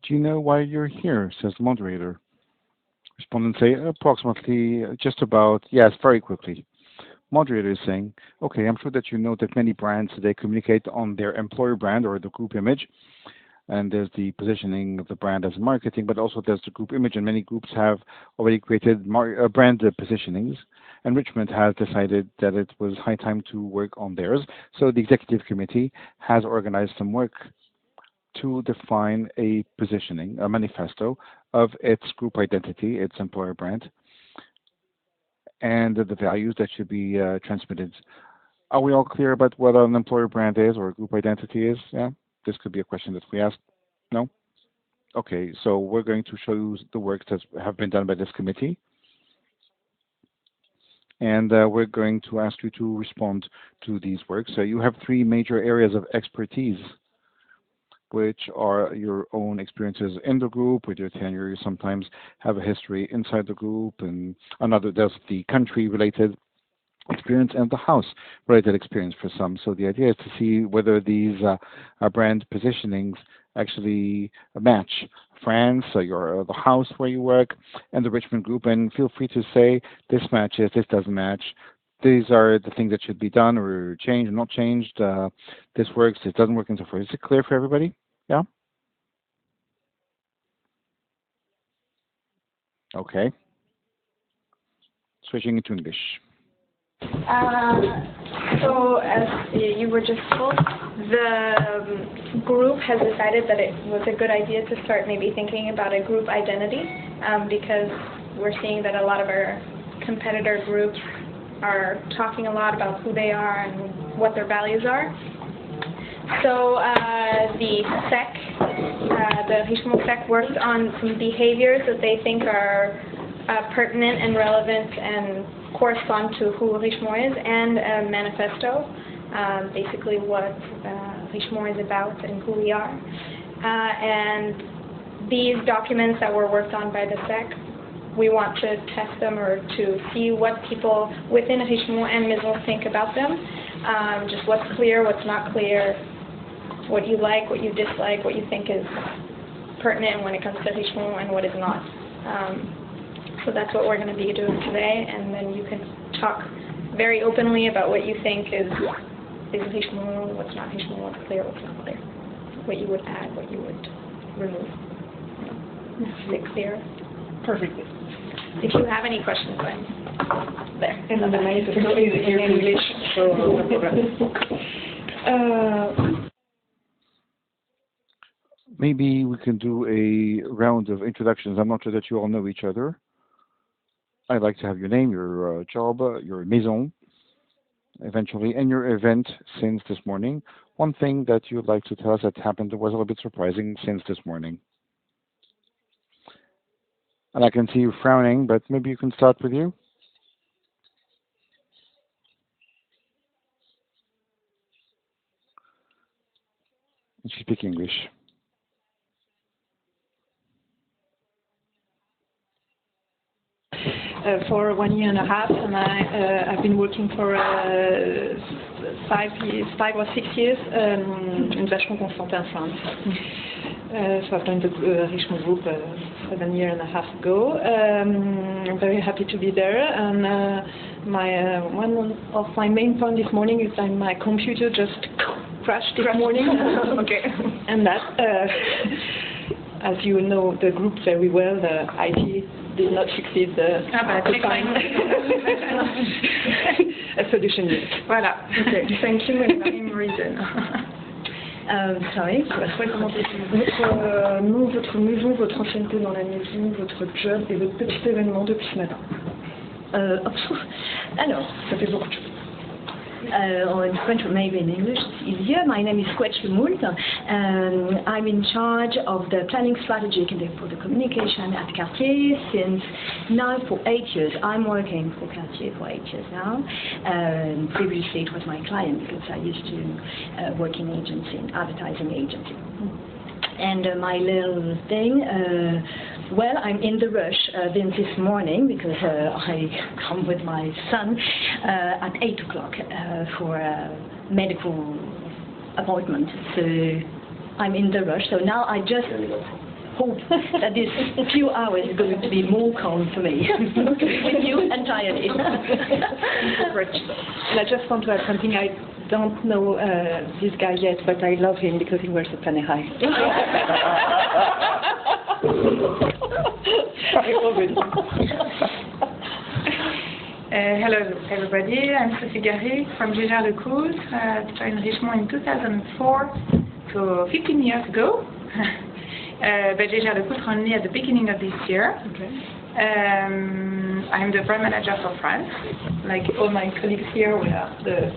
Do you know why you're here? Says the moderator. Respondents say approximately, just about, yes, very quickly. Moderator is saying, okay, I'm sure that you know that many brands today communicate on their employer brand or the group image. And there's the positioning of the brand as marketing, but also there's the group image, and many groups have already created brand positionings. And Richmond has decided that it was high time to work on theirs. So the executive committee has organized some work to define a positioning, a manifesto of its group identity, its employer brand, and the values that should be transmitted. Are we all clear about what an employer brand is or a group identity is? Yeah, this could be a question that we ask. No? Okay, so we're going to show you the work that have been done by this committee. And we're going to ask you to respond to these works. So you have three major areas of expertise, which are your own experiences in the group. With your tenure, you sometimes have a history inside the group, and another, there's the country-related experience and the house-related experience for some. So the idea is to see whether these brand positionings actually match France, the house where you work, and the Richmond Group. And feel free to say this matches, this doesn't match. These are the things that should be done or changed or not changed. This works, this doesn't work, and so forth. Is it clear for everybody? Yeah? Okay. Switching into English. So, as you were just told, the group has decided that it was a good idea to start maybe thinking about a group identity, because we're seeing that a lot of our competitor groups are talking a lot about who they are and what their values are. So the SEC, the Richemont SEC, worked on some behaviors that they think are pertinent and relevant and correspond to who Richemont is, and a manifesto, basically what Richemont is about and who we are. And these documents that were worked on by the SEC, we want to test them or to see what people within Richemont and Maison think about them, just what's clear, what's not clear, what you like, what you dislike, what you think is pertinent when it comes to Richemont and what is not. So that's what we're going to be doing today, and then you can talk very openly about what you think is Richemont, what's not Richemont, what's clear, what's not clear, what you would add, what you would remove. Is it clear? Perfectly. If you have any questions, I'm there. And the manifesto is in English, so no problem. Maybe we can do a round of introductions. I'm not sure that you all know each other. I'd like to have your name, your job, your maison, eventually, and your event since this morning. One thing that you'd like to tell us that happened that was a little bit surprising since this morning. And I can see you frowning, but maybe you can start with you. And she speaks English. For 1 year and a half, and I've been working for 5 or 6 years in Vacheron Constantin, France. So I've joined the Richemont Group 7 years and a half ago. I'm very happy to be there, and one of my main points this morning is that my computer just crashed this morning. Okay. And that, as you know the group very well, the IT did not succeed to find a solution yet. Voilà. Okay. Thank you, and I'm reason. Sorry. Votre nom, votre maison, votre ancienneté dans la maison, votre job et votre petit événement depuis ce matin. Alors, ça fait beaucoup de choses. Or in French or maybe in English, it's easier. My name is Quetch Lemoult, and I'm in charge of the planning strategy for the communication at Cartier since now for 8 years. I'm working for Cartier for 8 years now. Previously it was my client because I used to work in agency, advertising agency. And my little thing, well, I'm in the rush this morning because I come with my son at 8 o'clock for a medical appointment. So I'm in the rush. So now I just hope that this few hours is going to be more calm for me. With you entirely. And I just want to add something. I don't know this guy yet, but I love him because he wears a Panerai. Hello everybody, I'm Sophie Garry from Gégère-le-Couz. Joined Richemont in 2004, so 15 years ago. But Gégère-le-Couz only at the beginning of this year. Okay. I'm the brand manager for France. Like all my colleagues here, we are the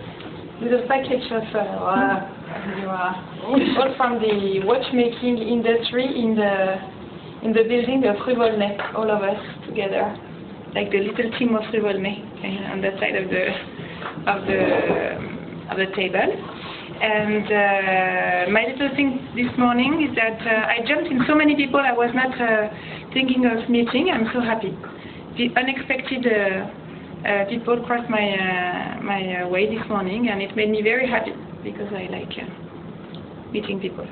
little package of all from the watchmaking industry in the building of Rue Volnay, all of us together. Like the little team of Rue Volnay on that side of the table. And my little thing this morning is that I jumped in so many people I was not thinking of meeting. I'm so happy. The unexpected people crossed my way this morning, and it made me very happy because I like meeting people.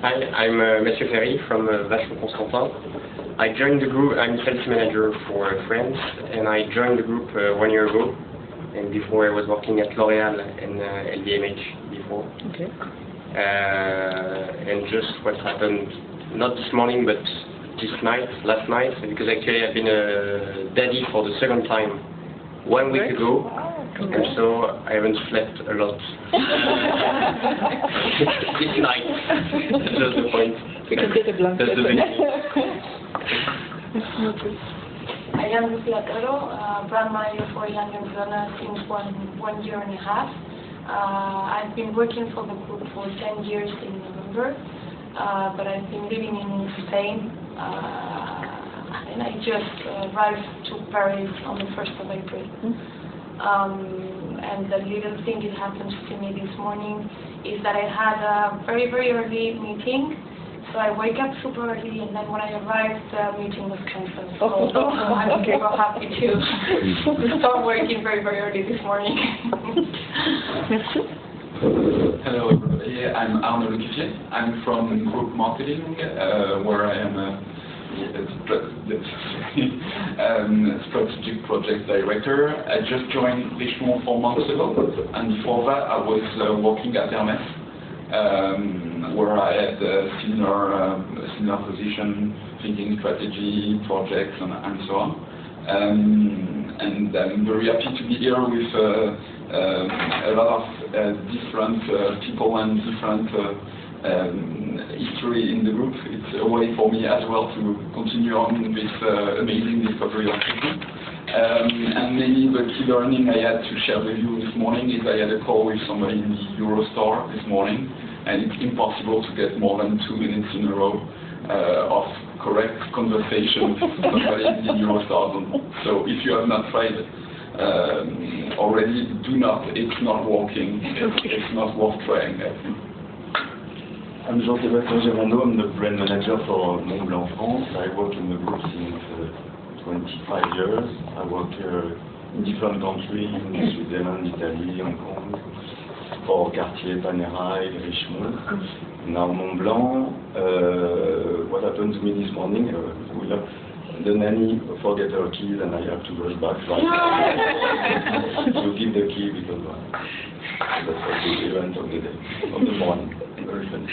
Hi, I'm Mathieu Ferry from Vacheron Constantin. I joined the group, I'm sales manager for France, and I joined the group 1 year ago. And before I was working at L'Oréal and LVMH before. Okay. And just what happened, not this morning, but last night, because actually I've been a daddy for the second time 1 week ago. And so I haven't slept a lot this night. That's the point. We can get a blanket. That's the beginning. I am Lucy Atero, brand manager for Young & Zona since one year and a half. I've been working for the group for 10 years in November, but I've been living in Spain, and I just arrived to Paris on the 1st of April. And the little thing that happened to me this morning is that I had a very, very early meeting. So I wake up super early, and then when I arrived, the meeting was cancelled. So I'm super happy to start working very, very early this morning. Hello everybody, I'm Arnaud Lecuvier. I'm from Group Marketing, where I am strategic project director. I just joined Richemont 4 months ago, and before that I was working at Hermès. Where I had a similar position, thinking strategy, projects, and so on. And I'm very happy to be here with a lot of different people and different history in the group. It's a way for me as well to continue on this amazing discovery of people. And maybe the key learning I had to share with you this morning is I had a call with somebody in the Eurostore this morning, and it's impossible to get more than 2 minutes in a row of correct conversation with somebody in the Eurostore. So if you have not tried already, do not. It's not working. It's not worth trying. I'm Jean-Sébastien Gévando. I'm the brand manager for Montblanc France. I work in the group since 25 years. I work in different countries, in Switzerland, Italy, Hong Kong, for Cartier, Panerai, Richemont. Now Montblanc. What happened to me this morning? The nanny forget her keys and I have to rush back. To give the key because that's the event of the day, of the morning. Very funny.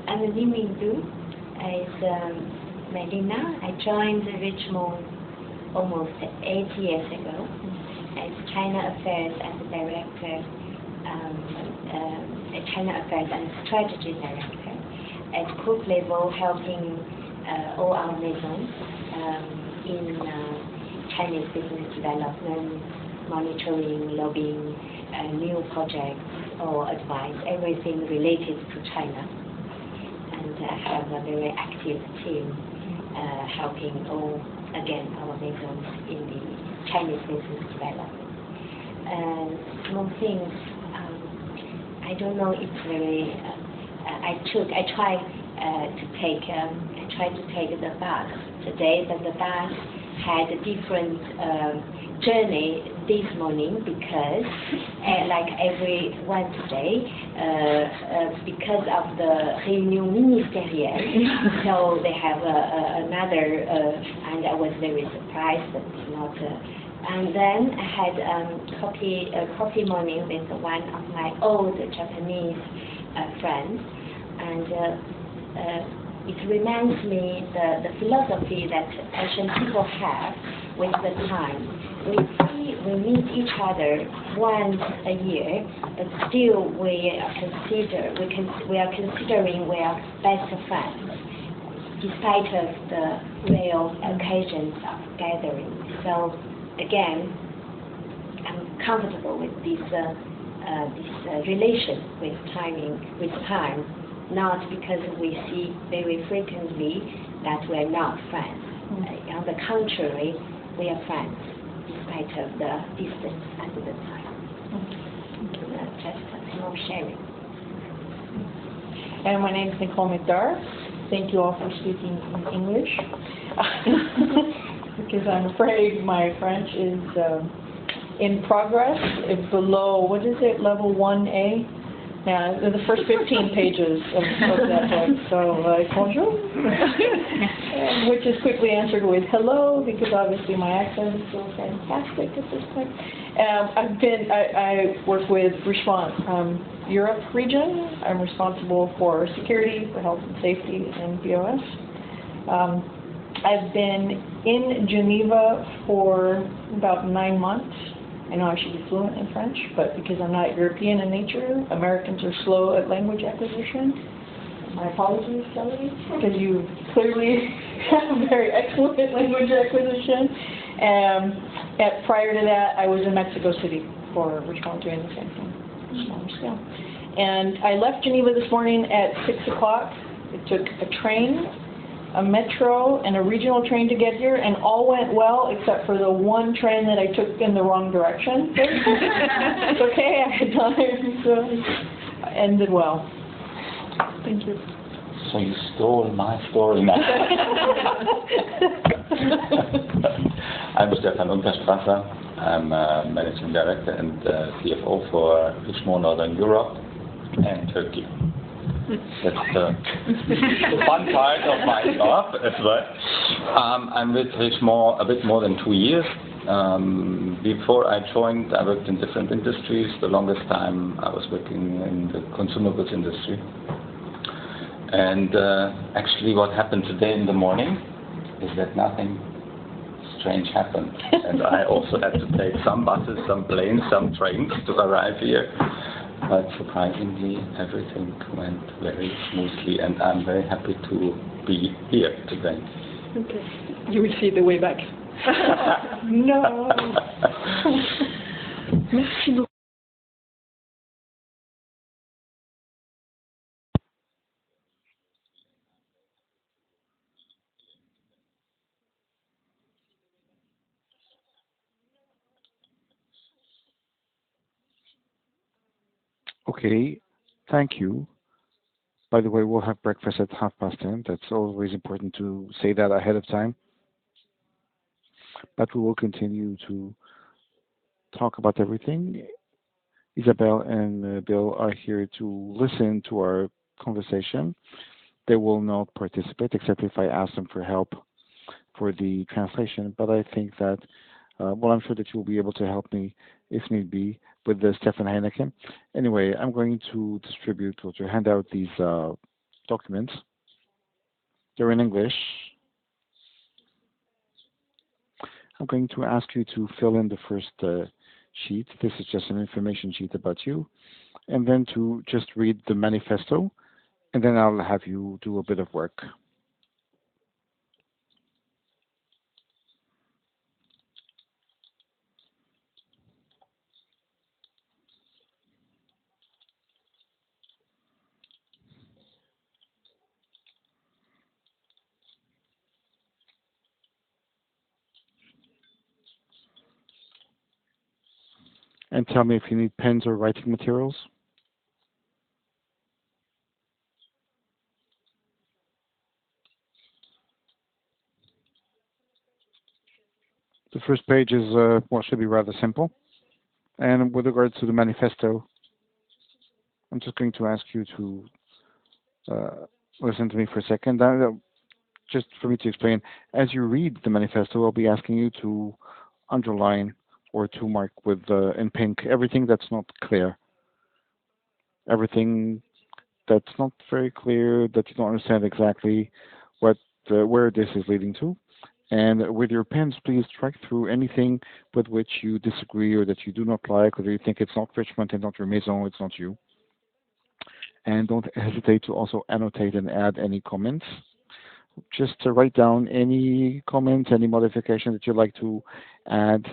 I'm Li Du. Medina. I joined Richemont almost 8 years ago as China Affairs as a director, China Affairs and Strategy Director. At group level, helping all our maisons in Chinese business development, monitoring, lobbying, new projects or advice, everything related to China. And I have a very active team helping all, again, our maisons in the Chinese business development. Small things, I don't know, it's very, I tried to take the bus today, but the bus had a different journey this morning because, like every Wednesday, because of the réunion ministérielle, so they have another, and I was very surprised, but not. And then I had a coffee morning with one of my old Japanese friends, and it reminds me the philosophy that Asian people have with the time. We meet each other once a year, but still we are considering we are best friends, despite of the real occasions of gathering. So again, I'm comfortable with this relation with time. Not because we see very frequently that we're not friends. On the contrary, we are friends despite of the distance and the time. Just a small sharing. And my name is Nicole McDar. Thank you all for speaking in English. Because I'm afraid my French is in progress. It's below, what is it, level 1A? Yeah, the first 15 pages of that book. So, bonjour, which is quickly answered with hello, because obviously my accent is so fantastic at this point. I work with Richemont Europe region. I'm responsible for security, for health and safety, and BOS. I've been in Geneva for about 9 months. I know I should be fluent in French, but because I'm not European in nature, Americans are slow at language acquisition. My apologies, Kelly, because you clearly have very excellent language acquisition. Prior to that, I was in Mexico City for Richemont doing the same thing, smaller scale. And I left Geneva this morning at 6 o'clock. It took a train, a metro, and a regional train to get here, and all went well except for the one train that I took in the wrong direction. It's okay, I had time, so it ended well. Thank you. So you stole my story now. I'm Stefan Unterstrasser. I'm Managing Director and CFO for Richemont Northern Europe and Turkey. That's the fun part of my job as well. I'm with Richemont a bit more than 2 years. Before I joined, I worked in different industries. The longest time I was working in the consumer goods industry. And actually what happened today in the morning is that nothing strange happened. And I also had to take some buses, some planes, some trains to arrive here. But surprisingly, everything went very smoothly, and I'm very happy to be here today. Okay. You will see the way back. No. Merci beaucoup. Okay, thank you. By the way, we'll have breakfast at 10:30. That's always important to say that ahead of time. But we will continue to talk about everything. Isabel and Bill are here to listen to our conversation. They will not participate except if I ask them for help for the translation. But I think that, I'm sure that you'll be able to help me if need be with the Stefan Heineken. Anyway, I'm going to distribute or to hand out these documents. They're in English. I'm going to ask you to fill in the first sheet. This is just an information sheet about you. And then to just read the manifesto. And then I'll have you do a bit of work. And tell me if you need pens or writing materials. The first page is, should be rather simple. And with regards to the manifesto, I'm just going to ask you to listen to me for a second. Just for me to explain, as you read the manifesto, I'll be asking you to underline or to mark with in pink everything that's not clear, everything that's not very clear, that you don't understand exactly where this is leading to. And with your pens, please strike through anything with which you disagree or that you do not like, or that you think it's not Richemont and not your maison, it's not you. And don't hesitate to also annotate and add any comments. Just to write down any comments, any modification that you'd like to add,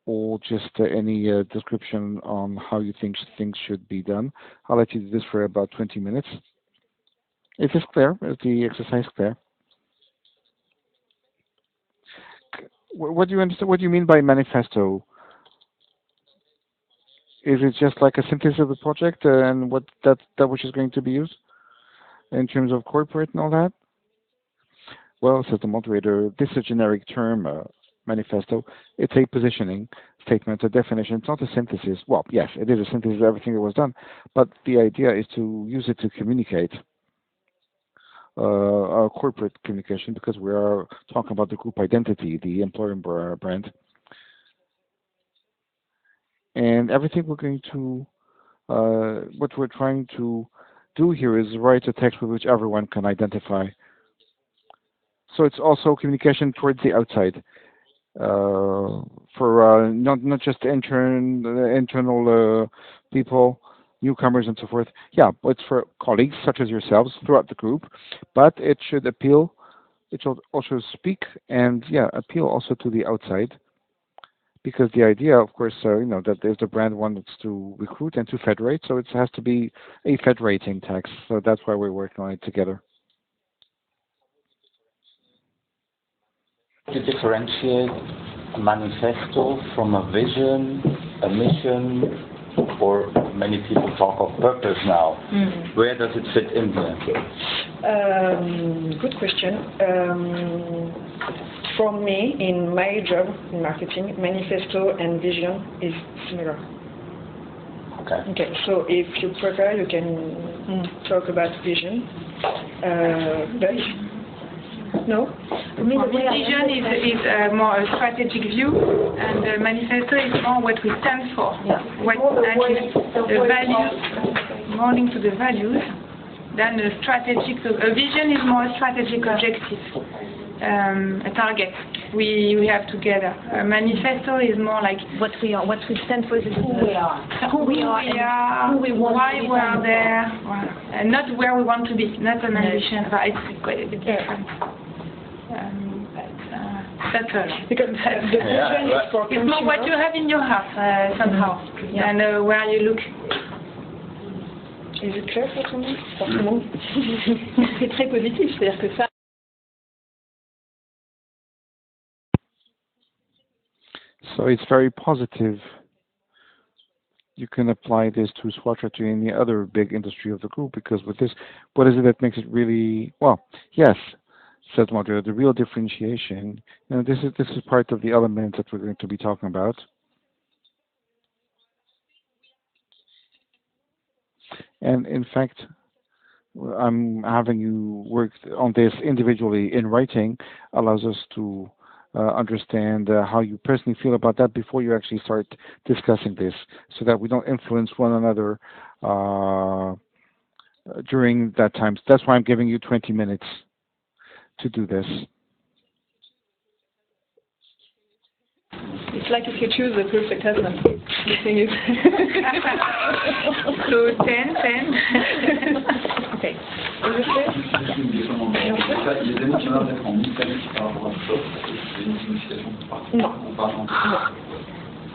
or just any description on how you think things should be done. I'll let you do this for about 20 minutes. Is this clear? Is the exercise clear? What do you understand? What do you mean by manifesto? Is it just like a synthesis of the project and what that which is going to be used in terms of corporate and all that? Well, says the moderator, this is a generic term, manifesto. It's a positioning statement, a definition. It's not a synthesis. Well, yes, it is a synthesis of everything that was done, but the idea is to use it to communicate our corporate communication, because we are talking about the group identity, the employer brand. And everything we're going to, what we're trying to do here is write a text with which everyone can identify. So it's also communication towards the outside, for not just internal people, newcomers and so forth. Yeah, but it's for colleagues such as yourselves throughout the group, but it should appeal, it should also speak and appeal also to the outside, because the idea, of course, that if the brand wants to recruit and to federate, so it has to be a federating text. So that's why we're working on it together. To differentiate a manifesto from a vision, a mission, or many people talk of purpose now. Where does it fit in here? Good question. For me, in my job in marketing, manifesto and vision is similar. Okay, so if you prefer, you can talk about vision. But no? For me, the vision is more a strategic view, and the manifesto is more what we stand for. What actually the values, more linked to the values than a strategic. A vision is more a strategic objective, a target we have together. A manifesto is more like what we are, what we stand for, is who we are, who we are, who we want, why we are there, and not where we want to be. Not an ambition. It's quite a bit different. That's all. Because the vision is for it's more what you have in your heart somehow, and where you look. Is it clear for tout le monde? Pour tout le monde. C'est très positif, c'est-à-dire que ça. So it's very positive. You can apply this to Swatch or to any other big industry of the group, because with this, what is it that makes it really, well, yes, says Moderator, the real differentiation, this is part of the element that we're going to be talking about. And in fact, I'm having you work on this individually in writing allows us to understand how you personally feel about that before you actually start discussing this, so that we don't influence one another during that time. So that's why I'm giving you 20 minutes to do this. It's like if you choose the perfect husband. The thing is. So 10. Okay.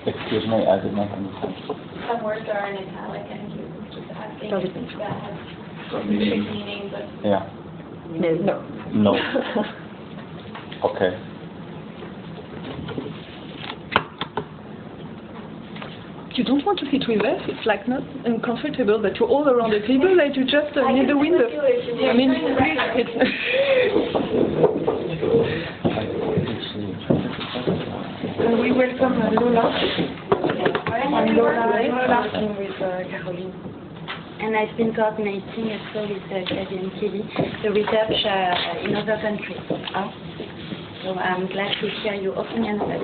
Excuse me, I did not understand. Some words are in italic and he was just asking if that has specific meaning, but Yeah. No. Okay. You don't want to sit with us, it's like not uncomfortable that you're all around the table, that you just near the window. I mean, please, it's... welcome Lola. I'm Lola with Caroline. And I've been coordinating also with Xavier and Kelly the research in other countries. So I'm glad to hear your opinion about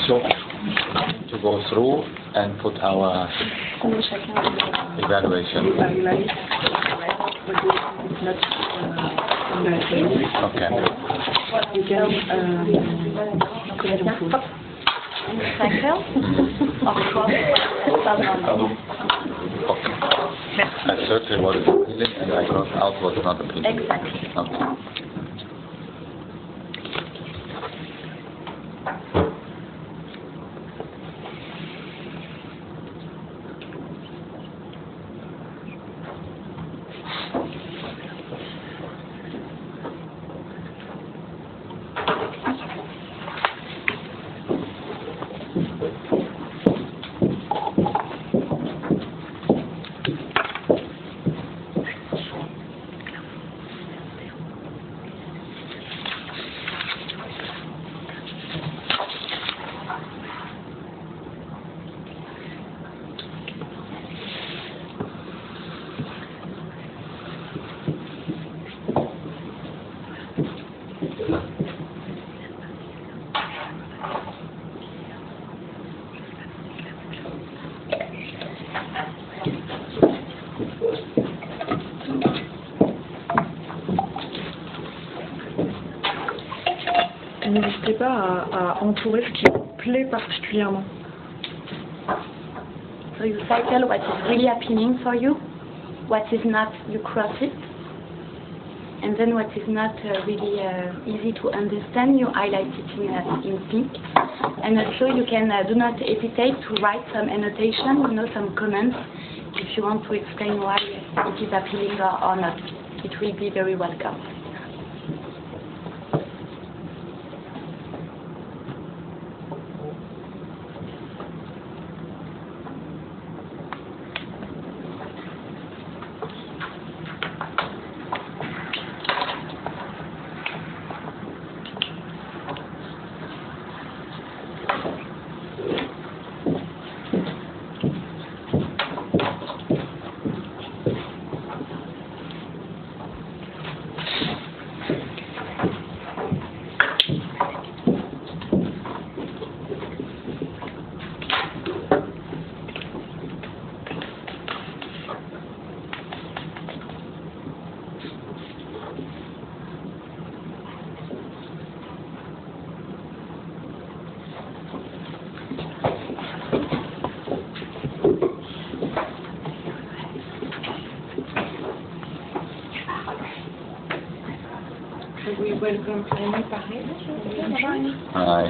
So, to go through and put our evaluation. Okay. cycle of course. Okay. I circled what is appealing and I crossed out what's not appealing. Exactly. Okay. N'hésitez pas à entourer ce qui vous plaît particulièrement. So you cycle what is really appealing for you, what is not, you cross it. And then what is not really easy to understand, you highlight it in pink. And also you can do not hesitate to write some annotation, some comments, if you want to explain why it is appealing or not. It will be very welcome. We welcome Fanny Paré. Hi.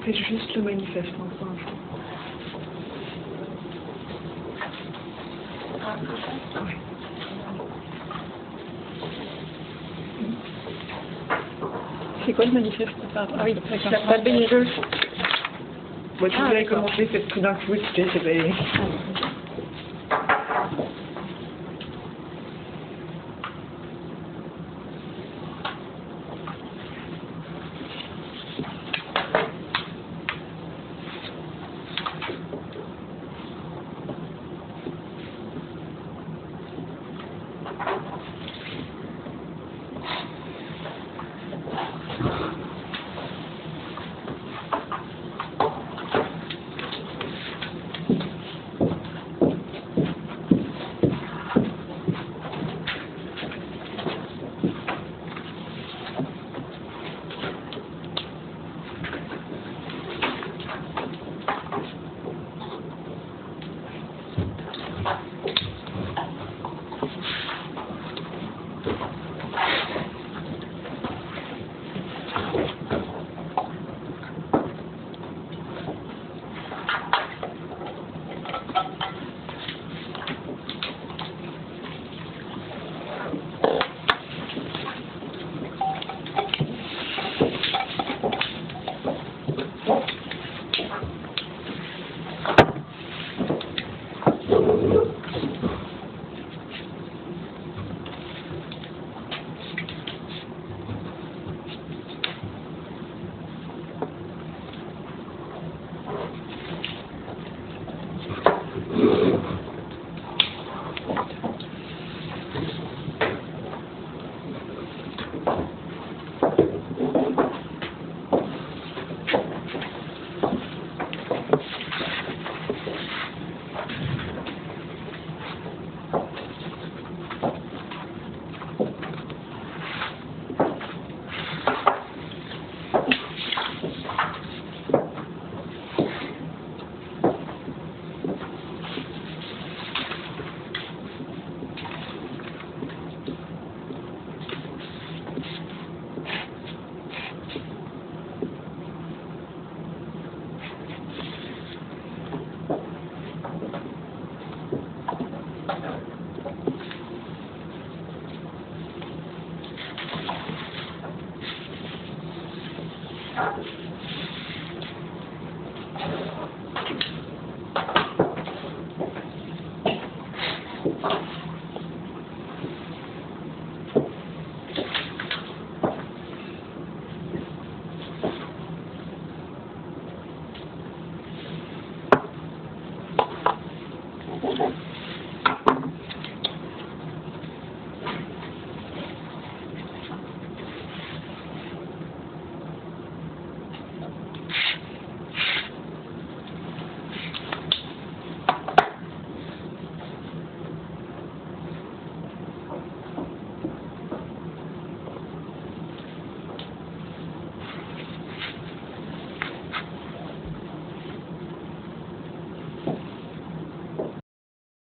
On fait juste le manifeste hein, pour l'instant. Ouais. C'est quoi le manifeste? Ah oui, d'accord. Pas le bénévole. Moi, si vous avez commencé, c'est tout d'un coup, c'était...